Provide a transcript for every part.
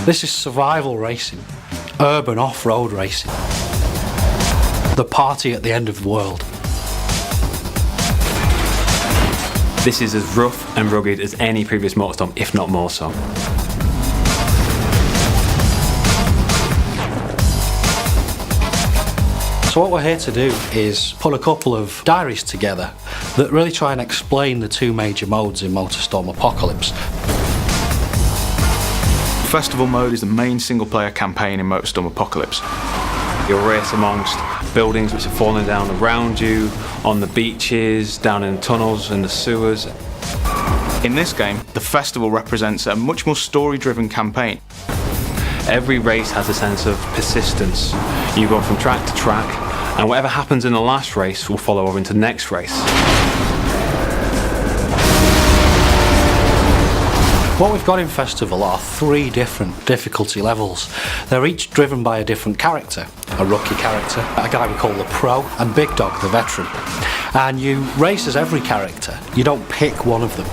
This is survival racing, urban off-road racing, the party at the end of the world. This is as rough and rugged as any previous Motorstorm, if not more so. So what we're here to do is put a couple of diaries together that really try and explain the two major modes in Motorstorm Apocalypse. Festival mode is the main single-player campaign in Motorstorm Apocalypse. You'll race amongst buildings which are falling down around you, on the beaches, down in tunnels, in the sewers. In this game, the festival represents a much more story-driven campaign. Every race has a sense of persistence. You go from track to track, and whatever happens in the last race will follow over into the next race. What we've got in Festival are 3 different difficulty levels. They're each driven by a different character. A rookie character, a guy we call the pro, and Big Dog, the veteran. And you race as every character. You don't pick one of them.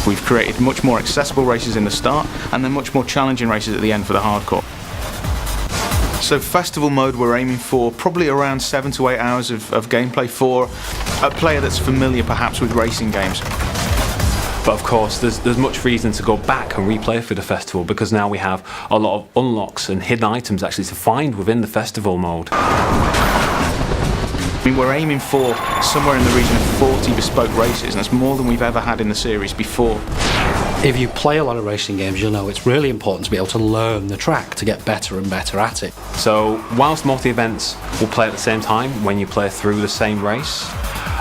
We've created much more accessible races in the start, and then much more challenging races at the end for the hardcore. So Festival mode, we're aiming for probably around 7 to 8 hours of gameplay for a player that's familiar perhaps with racing games. But of course, there's much reason to go back and replay for the festival, because now we have a lot of unlocks and hidden items actually to find within the festival mode. I mean, we're aiming for somewhere in the region of 40 bespoke races, and that's more than we've ever had in the series before. If you play a lot of racing games, you'll know it's really important to be able to learn the track to get better and better at it. So whilst multi-events will play at the same time when you play through the same race,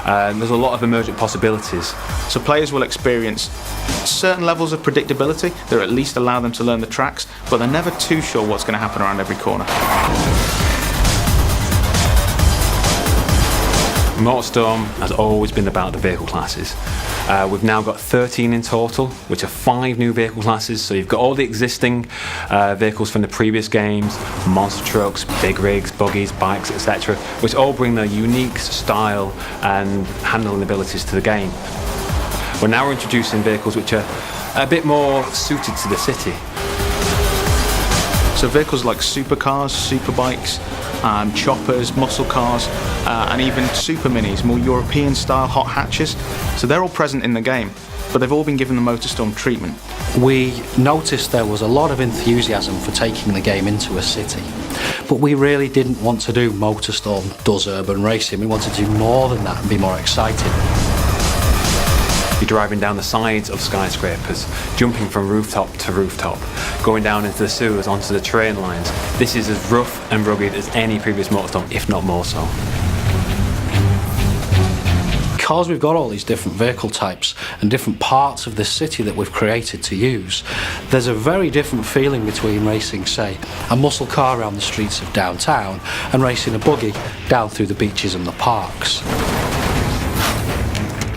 there's a lot of emergent possibilities. So players will experience certain levels of predictability that at least allow them to learn the tracks, but they're never too sure what's going to happen around every corner. Motorstorm has always been about the vehicle classes. We've now got 13 in total, which are 5 new vehicle classes. So you've got all the existing vehicles from the previous games, monster trucks, big rigs, buggies, bikes, etc., which all bring their unique style and handling abilities to the game. We're now introducing vehicles which are a bit more suited to the city. So vehicles like supercars, superbikes, choppers, muscle cars, and even super minis, more European style hot hatches. So they're all present in the game, but they've all been given the Motorstorm treatment. We noticed there was a lot of enthusiasm for taking the game into a city, but we really didn't want to do Motorstorm does urban racing. We wanted to do more than that and be more exciting. You're driving down the sides of skyscrapers, jumping from rooftop to rooftop, going down into the sewers, onto the train lines. This is as rough and rugged as any previous Motorstorm, if not more so. Because we've got all these different vehicle types and different parts of the city that we've created to use, there's a very different feeling between racing, say, a muscle car around the streets of downtown and racing a buggy down through the beaches and the parks.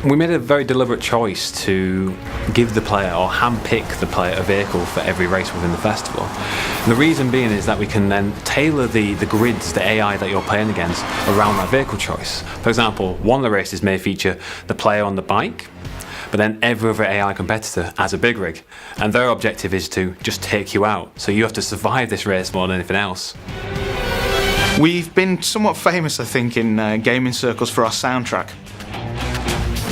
We made a very deliberate choice to give the player, or hand-pick the player, a vehicle for every race within the festival. And the reason being is that we can then tailor the grids, the AI that you're playing against, around that vehicle choice. For example, one of the races may feature the player on the bike, but then every other AI competitor has a big rig, and their objective is to just take you out. So you have to survive this race more than anything else. We've been somewhat famous, I think, in gaming circles for our soundtrack.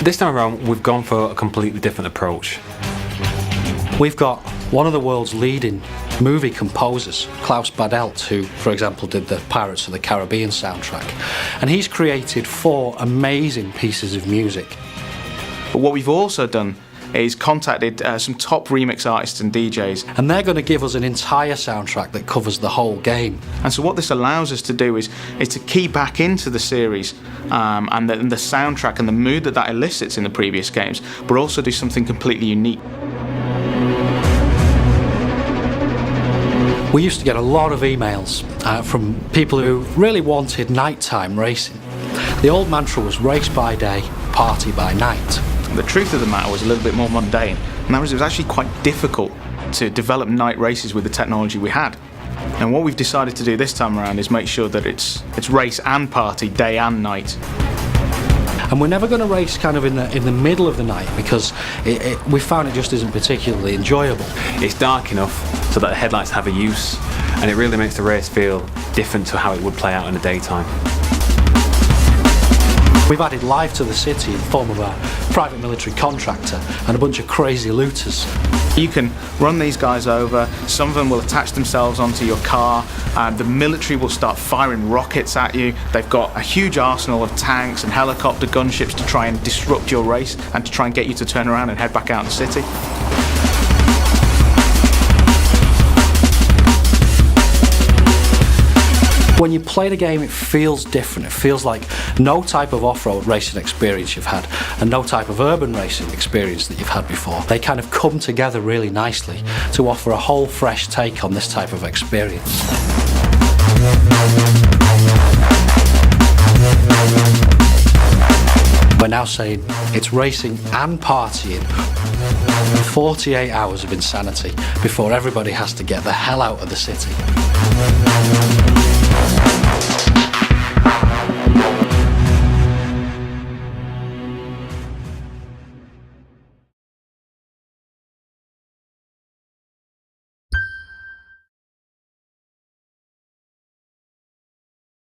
This time around, we've gone for a completely different approach. We've got one of the world's leading movie composers, Klaus Badelt, who, for example, did the Pirates of the Caribbean soundtrack, and he's created 4 amazing pieces of music. But what we've also done is contacted some top remix artists and DJs. And they're going to give us an entire soundtrack that covers the whole game. And so what this allows us to do is to key back into the series and the soundtrack and the mood that elicits in the previous games, but also do something completely unique. We used to get a lot of emails from people who really wanted nighttime racing. The old mantra was race by day, party by night. The truth of the matter was a little bit more mundane, and that was it was actually quite difficult to develop night races with the technology we had. And what we've decided to do this time around is make sure that it's race and party, day and night. And we're never going to race kind of in the middle of the night, because we found it just isn't particularly enjoyable. It's dark enough so that the headlights have a use, and it really makes the race feel different to how it would play out in the daytime. We've added life to the city in the form of a private military contractor and a bunch of crazy looters. You can run these guys over, some of them will attach themselves onto your car, and the military will start firing rockets at you. They've got a huge arsenal of tanks and helicopter gunships to try and disrupt your race and to try and get you to turn around and head back out in the city. When you play the game, it feels different. It feels like no type of off-road racing experience you've had and no type of urban racing experience that you've had before. They kind of come together really nicely to offer a whole fresh take on this type of experience. We're now saying it's racing and partying. 48 hours of insanity before everybody has to get the hell out of the city.